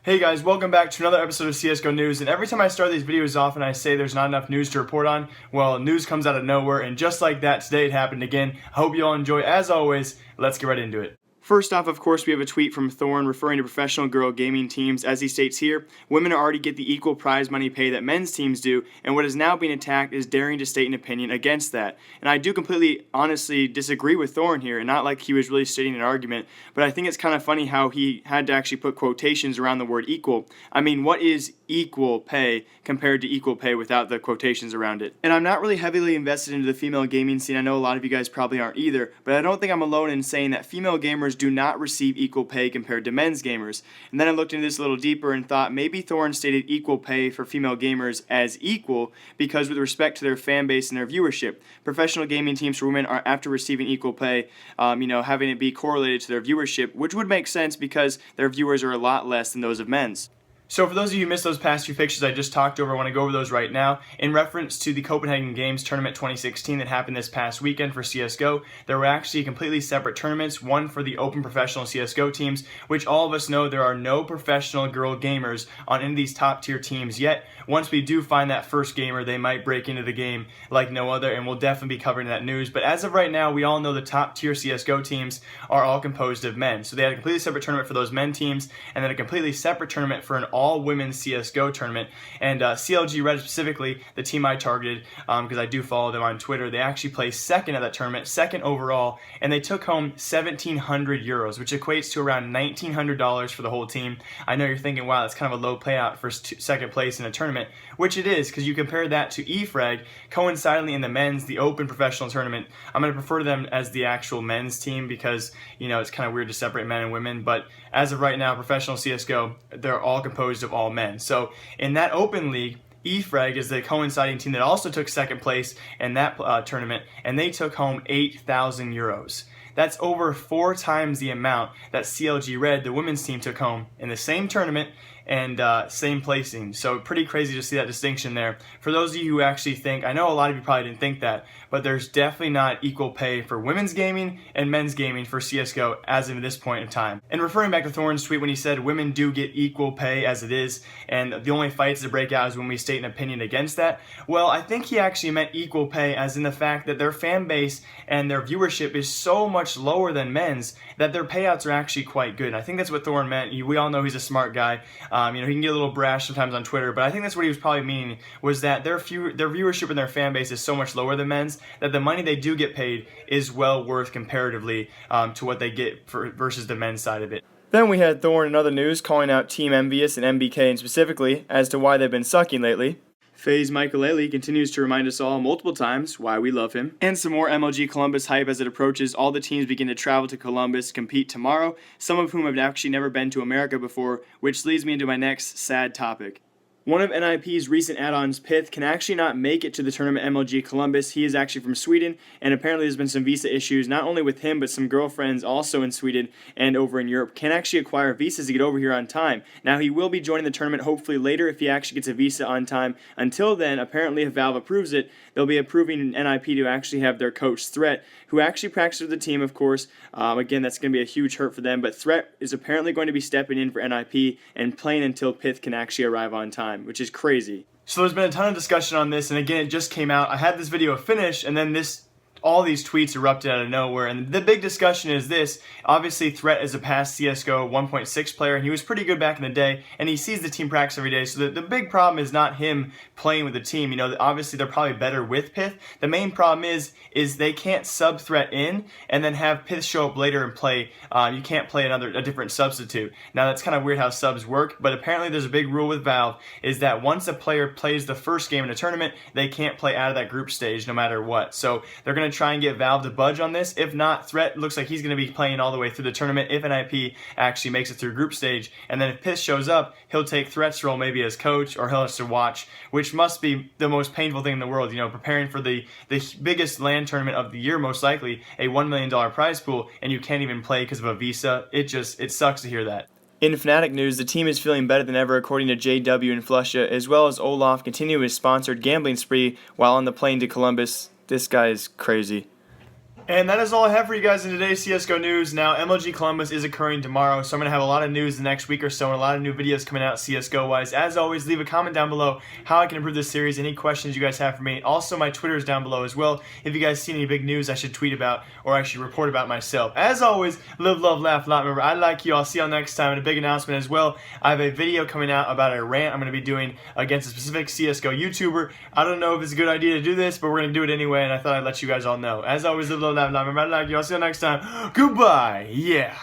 Hey guys, welcome back to another episode of CSGO News, and every time I start these videos off and I say there's not enough news to report on, well, news comes out of nowhere, and just like that, today it happened again. I hope you all enjoy. As always, let's get right into it. First off, of course, we have a tweet from Thorin referring to professional girl gaming teams. As he states here, women already get the equal prize money pay that men's teams do, and what is now being attacked is daring to state an opinion against that. And I do completely, honestly disagree with Thorin here, and not like he was really stating an argument, but I think it's kind of funny how he had to actually put quotations around the word equal. I mean, what is equal pay compared to equal pay without the quotations around it? And I'm not really heavily invested into the female gaming scene. I know a lot of you guys probably aren't either, but I don't think I'm alone in saying that female gamers do not receive equal pay compared to men's gamers. And then I looked into this a little deeper and thought maybe Thorin stated equal pay for female gamers as equal because with respect to their fan base and their viewership. Professional gaming teams for women are, after receiving equal pay, having it be correlated to their viewership, which would make sense because their viewers are a lot less than those of men's. So for those of you who missed those past few pictures I just talked over, I want to go over those right now. In reference to the Copenhagen Games Tournament 2016 that happened this past weekend for CSGO, there were actually completely separate tournaments, one for the open professional CSGO teams, which all of us know there are no professional girl gamers on any of these top tier teams yet. Once we do find that first gamer, they might break into the game like no other, and we'll definitely be covering that news. But as of right now, we all know the top tier CSGO teams are all composed of men. So they had a completely separate tournament for those men teams, and then a completely separate tournament for an all-women's CSGO tournament. And CLG Red specifically, the team I targeted, because I do follow them on Twitter, they actually placed second at that tournament, second overall, and they took home 1,700 euros, which equates to around $1,900 for the whole team. I know you're thinking, wow, that's kind of a low payout for second place in a tournament, which it is, because you compare that to EFRAG, coincidentally in the men's, the open professional tournament. I'm going to prefer them as the actual men's team because, it's kind of weird to separate men and women, but as of right now, professional CSGO, they're all composed of all men. So in that open league, EFRAG is the coinciding team that also took second place in that tournament, and they took home 8,000 euros. That's over 4 times the amount that CLG Red, the women's team, took home in the same tournament and same placing. So pretty crazy to see that distinction there. For those of you who actually think, I know a lot of you probably didn't think that, but there's definitely not equal pay for women's gaming and men's gaming for CSGO as of this point in time. And referring back to Thorin's tweet when he said women do get equal pay as it is, and the only fights that break out is when we state an opinion against that, well, I think he actually meant equal pay as in the fact that their fan base and their viewership is so much lower than men's that their payouts are actually quite good. And I think that's what Thorin meant. We all know he's a smart guy. He can get a little brash sometimes on Twitter, but I think that's what he was probably meaning, was that their viewership and their fan base is so much lower than men's that the money they do get paid is well worth comparatively to what they get versus the men's side of it. Then we had Thorin in other news calling out Team Envyus and MBK and specifically as to why they've been sucking lately. FaZe Maikelele continues to remind us all multiple times why we love him. And some more MLG Columbus hype as it approaches. All the teams begin to travel to Columbus to compete tomorrow, some of whom have actually never been to America before, which leads me into my next sad topic. One of NIP's recent add-ons, Pyth, can actually not make it to the tournament MLG Columbus. He is actually from Sweden, and apparently there's been some visa issues, not only with him, but some girlfriends also in Sweden and over in Europe can't actually acquire visas to get over here on time. Now, he will be joining the tournament hopefully later if he actually gets a visa on time. Until then, apparently if Valve approves it, they'll be approving NIP to actually have their coach, Threat, who actually practices with the team, of course. Again, that's going to be a huge hurt for them, but Threat is apparently going to be stepping in for NIP and playing until Pyth can actually arrive on time, which is crazy. So there's been a ton of discussion on this, and again, it just came out. I had this video finished, and then all these tweets erupted out of nowhere, and the big discussion is this. Obviously, Threat is a past CSGO 1.6 player, and he was pretty good back in the day, and he sees the team practice every day, so the big problem is not him playing with the team. Obviously, they're probably better with Pyth. The main problem is they can't sub Threat in and then have Pyth show up later and play. You can't play a different substitute. Now, that's kind of weird how subs work, but apparently there's a big rule with Valve, is that once a player plays the first game in a tournament, they can't play out of that group stage no matter what. So they're going to try and get Valve to budge on this. If not, Threat looks like he's going to be playing all the way through the tournament if NIP actually makes it through group stage. And then if Pyth shows up, he'll take Threat's role maybe as coach, or he'll have to watch, which must be the most painful thing in the world. Preparing for the biggest LAN tournament of the year, most likely, a $1 million prize pool, and you can't even play because of a visa. It sucks to hear that. In FNATIC news, the team is feeling better than ever according to JW and Flusha, as well as Olaf continue his sponsored gambling spree while on the plane to Columbus. This guy is crazy. And that is all I have for you guys in today's CSGO news. Now, MLG Columbus is occurring tomorrow, so I'm going to have a lot of news the next week or so and a lot of new videos coming out CSGO-wise. As always, leave a comment down below how I can improve this series, any questions you guys have for me. Also, my Twitter is down below as well. If you guys see any big news I should tweet about or actually report about myself. As always, live, love, laugh a lot. Remember, I like you. I'll see y'all next time. And a big announcement as well. I have a video coming out about a rant I'm going to be doing against a specific CSGO YouTuber. I don't know if it's a good idea to do this, but we're going to do it anyway, and I thought I'd let you guys all know. As always, live, love, laugh a lot. Remember, I like you. I'll see you next time. Goodbye. Yeah.